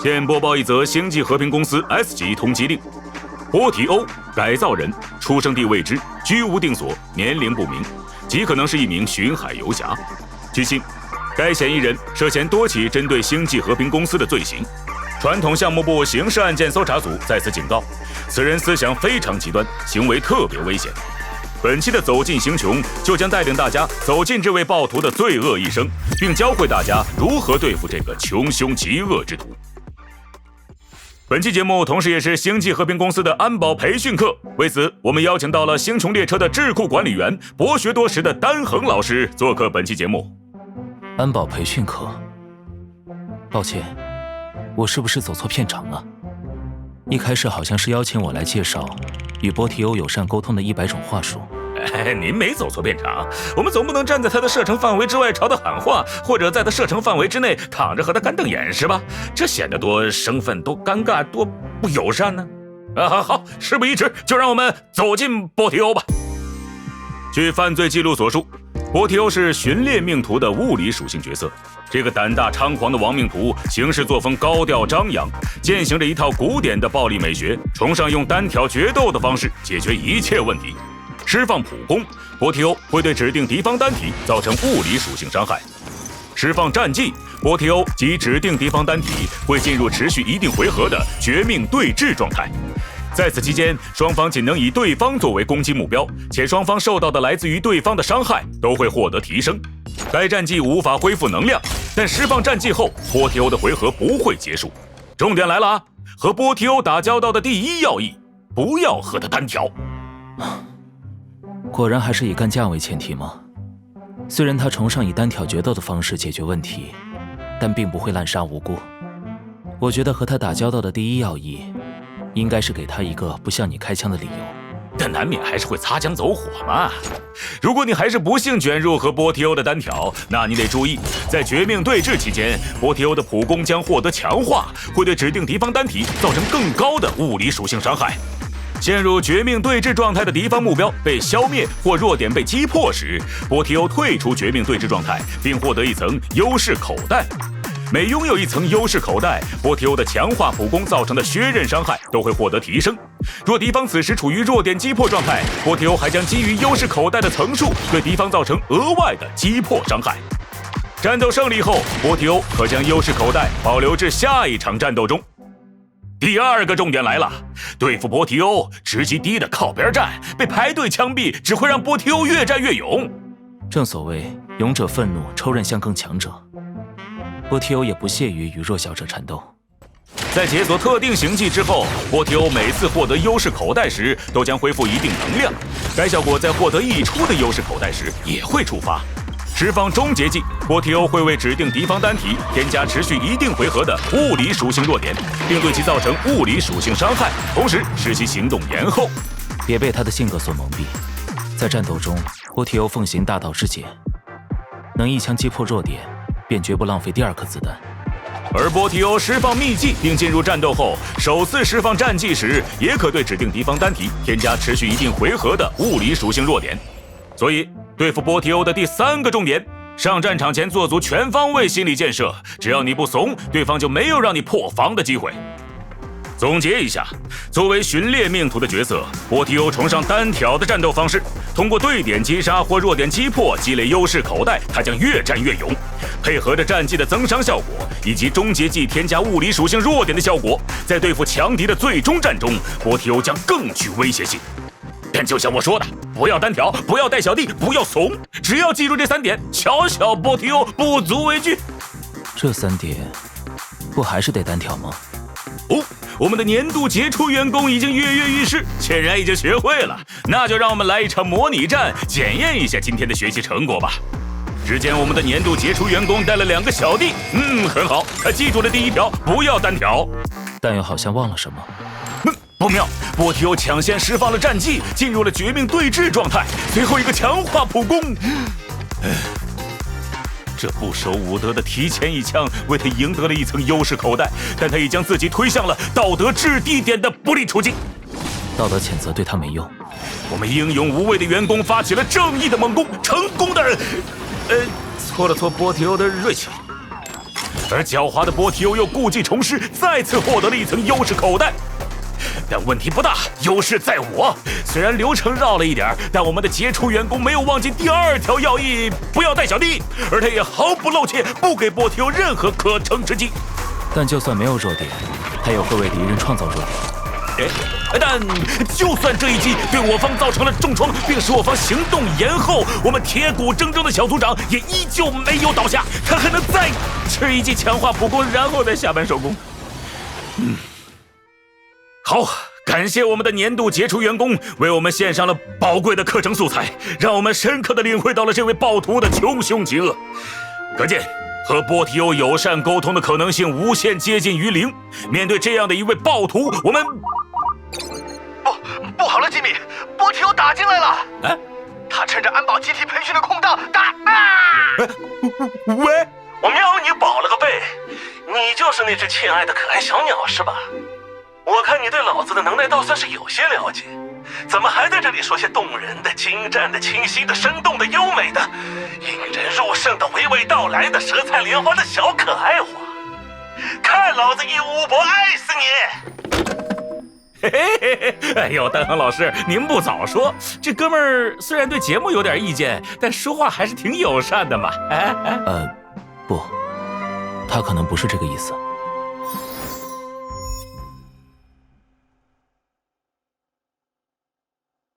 现播报一则星际和平公司 S 级通缉令：波提欧，改造人，出生地未知，居无定所，年龄不明，极可能是一名巡海游侠。据悉，该嫌疑人涉嫌多起针对星际和平公司的罪行。传统项目部刑事案件搜查组再次警告，此人思想非常极端，行为特别危险。本期的走进刑穷就将带领大家走进这位暴徒的罪恶一生，并教会大家如何对付这个穷凶极恶之徒。本期节目同时也是星际和平公司的安保培训课，为此我们邀请到了星穹列车的智库管理员、博学多识的丹恒老师做客本期节目。安保培训课，抱歉，我是不是走错片场了？一开始好像是邀请我来介绍与波提欧友善沟通的100种话术。您没走错片场，我们总不能站在他的射程范围之外朝他喊话，或者在他射程范围之内躺着和他干瞪眼是吧？这显得多生分、多尴尬、多不友善呢。好，事不宜迟，就让我们走进波提欧吧。据犯罪记录所述，波提欧是寻猎命徒的物理属性角色。这个胆大猖狂的亡命徒行事作风高调张扬，践行着一套古典的暴力美学，崇尚用单挑决斗的方式解决一切问题。释放普攻，波提欧会对指定敌方单体造成物理属性伤害；释放战技，波提欧及指定敌方单体会进入持续一定回合的绝命对峙状态。在此期间，双方仅能以对方作为攻击目标，且双方受到的来自于对方的伤害都会获得提升。该战技无法恢复能量，但释放战技后，波提欧的回合不会结束。重点来了啊！和波提欧打交道的第一要义，不要和他单挑。果然还是以干架为前提吗？虽然他崇尚以单挑决斗的方式解决问题，但并不会滥杀无辜。我觉得和他打交道的第一要义，应该是给他一个不向你开枪的理由。但难免还是会擦枪走火嘛。如果你还是不幸卷入和波提欧的单挑，那你得注意，在绝命对峙期间，波提欧的普攻将获得强化，会对指定敌方单体造成更高的物理属性伤害。陷入绝命对峙状态的敌方目标被消灭或弱点被击破时，波提欧退出绝命对峙状态，并获得一层优势口袋。每拥有一层优势口袋，波提欧的强化普攻造成的削刃伤害都会获得提升。若敌方此时处于弱点击破状态，波提欧还将基于优势口袋的层数对敌方造成额外的击破伤害。战斗胜利后，波提欧可将优势口袋保留至下一场战斗中。第二个重点来了，对付波提欧，职级低的靠边站，被排队枪毙，只会让波提欧越战越勇。正所谓勇者愤怒，抽刃向更强者。波提欧也不屑于与弱小者缠斗。在解锁特定刑技之后，波提欧每次获得优势口袋时，都将恢复一定能量。该效果在获得溢出的优势口袋时也会触发。释放终结技，波提欧会为指定敌方单体添加持续一定回合的物理属性弱点，并对其造成物理属性伤害，同时使其行动延后。别被他的性格所蒙蔽，在战斗中，波提欧奉行大道至简，能一枪击破弱点，便绝不浪费第二颗子弹。而波提欧释放秘技并进入战斗后，首次释放战技时，也可对指定敌方单体添加持续一定回合的物理属性弱点。所以对付波提欧的第三个重点，上战场前做足全方位心理建设，只要你不怂，对方就没有让你破防的机会。总结一下，作为寻猎命徒的角色，波提欧崇尚单挑的战斗方式，通过对点击杀或弱点击破积累优势口袋，他将越战越勇。配合着战技的增伤效果以及终结技添加物理属性弱点的效果，在对付强敌的最终战中，波提欧将更具威胁性。但就像我说的，不要单挑，不要带小弟，不要怂，只要记住这3点，小小波提欧不足为惧。这3点，不还是得单挑吗？我们的年度杰出员工已经跃跃欲试，显然已经学会了。那就让我们来一场模拟战，检验一下今天的学习成果吧。只见我们的年度杰出员工带了2个小弟，很好，他记住了第1条，不要单挑。但又好像忘了什么。不妙，波提欧抢先释放了战技，进入了绝命对峙状态，随后一个强化普攻。这不守武德的提前一枪为他赢得了一层优势口袋，但他已将自己推向了道德制地点的不利处境。道德谴责对他没用，我们英勇无畏的员工发起了正义的猛攻，成功的错了波提欧的锐气。而狡猾的波提欧又故技重施，再次获得了一层优势口袋。但问题不大，优势在我。虽然流程绕了一点，但我们的杰出员工没有忘记第2条要义：不要带小弟。而他也毫不露怯，不给波提欧任何可乘之机。但就算没有弱点，他也会为敌人创造弱点。但就算这一击对我方造成了重创，并使我方行动延后，我们铁骨铮铮的小组长也依旧没有倒下。他还能再吃一击强化普攻，然后再下班收工。好，感谢我们的年度杰出员工为我们献上了宝贵的课程素材，让我们深刻地领会到了这位暴徒的穷凶极恶。可见和波提欧友善沟通的可能性无限接近于0。面对这样的一位暴徒，我们不好了，吉米，波提欧打进来了！他趁着安保集体培训的空档喂，我瞄你保了个背，你就是那只亲爱的可爱小鸟是吧？我看你对老子的能耐倒算是有些了解，怎么还在这里说些动人的、精湛的、清晰的、生动的、优美的、引人入胜的、娓娓道来的、舌灿莲花的小可爱话？看老子一巫婆爱死你！哎呦，丹航老师，您不早说，这哥们儿虽然对节目有点意见，但说话还是挺友善的嘛。不，他可能不是这个意思。